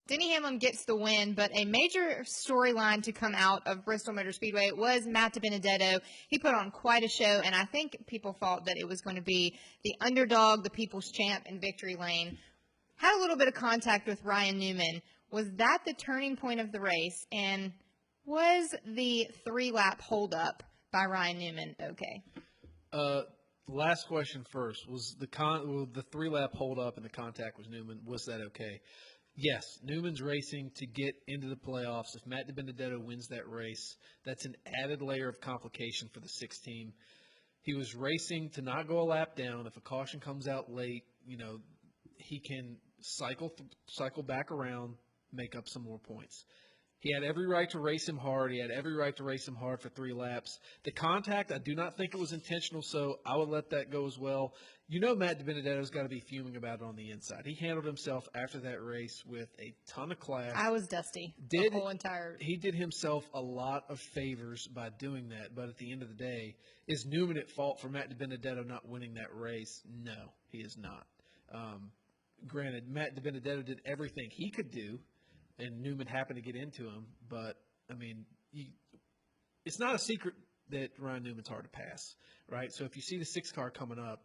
Denny Hamlin gets the win, but a major storyline to come out of Bristol Motor Speedway was Matt DiBenedetto. He put on quite a show, and I think people thought that it was going to be the underdog, the people's champ in victory lane. Had a little bit of contact with Ryan Newman. Was that the turning point of the race? And was the 3-lap holdup by Ryan Newman okay? Last question first. Was the 3-lap holdup and the contact with Newman, was that okay? Yes, Newman's racing to get into the playoffs. If Matt DiBenedetto wins that race, that's an added layer of complication for the 6 team. He was racing to not go a lap down. If a caution comes out late, he can cycle back around, make up some more points. He had every right to race him hard. He had every right to race him hard for 3 laps. The contact, I do not think it was intentional, so I would let that go as well. Matt DiBenedetto's got to be fuming about it on the inside. He handled himself after that race with a ton of class. I was dusty the whole entire. He did himself a lot of favors by doing that, but at the end of the day, is Newman at fault for Matt DiBenedetto not winning that race? No, he is not. Granted, Matt DiBenedetto did everything he could do, and Newman happened to get into him. But, it's not a secret that Ryan Newman's hard to pass, right? So if you see the 6 car coming up,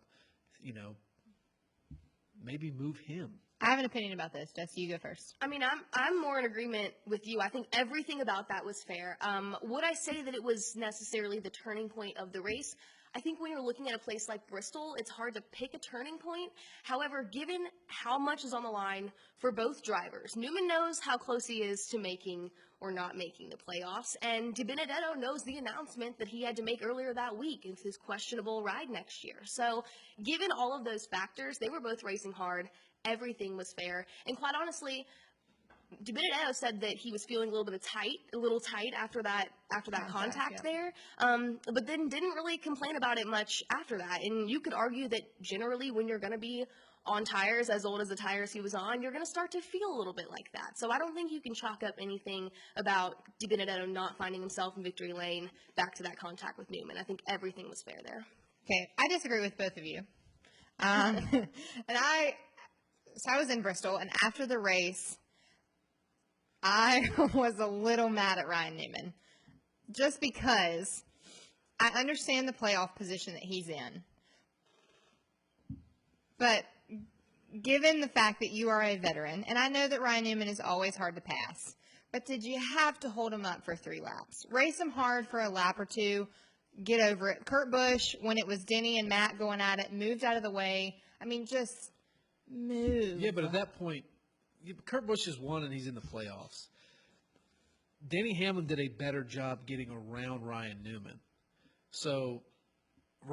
maybe move him. I have an opinion about this. Jess, you go first. I'm more in agreement with you. I think everything about that was fair. Would I say that it was necessarily the turning point of the race? I think when you're looking at a place like Bristol, it's hard to pick a turning point. However, given how much is on the line for both drivers, Newman knows how close he is to making or not making the playoffs, and DiBenedetto knows the announcement that he had to make earlier that week with his questionable ride next year. So given all of those factors, they were both racing hard. Everything was fair. And quite honestly, DiBenedetto said that he was feeling a little tight after that contact there, but then didn't really complain about it much after that. And you could argue that generally when you're going to be on tires as old as the tires he was on, you're going to start to feel a little bit like that. So I don't think you can chalk up anything about DiBenedetto not finding himself in victory lane back to that contact with Newman. I think everything was fair there. Okay, I disagree with both of you. And I was in Bristol, and after the race, I was a little mad at Ryan Newman just because I understand the playoff position that he's in. But given the fact that you are a veteran, and I know that Ryan Newman is always hard to pass, but did you have to hold him up for 3 laps? Race him hard for a lap or 2, get over it. Kurt Busch, when it was Denny and Matt going at it, moved out of the way. Just move. Yeah, but at that point, Kurt Busch has won and he's in the playoffs. Denny Hamlin did a better job getting around Ryan Newman. So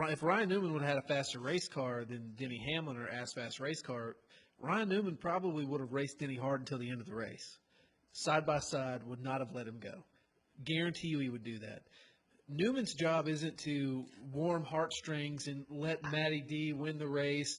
if Ryan Newman would have had a faster race car than Denny Hamlin or as fast race car, Ryan Newman probably would have raced Denny hard until the end of the race. Side by side, would not have let him go. Guarantee you he would do that. Newman's job isn't to warm heartstrings and let Matty D win the race.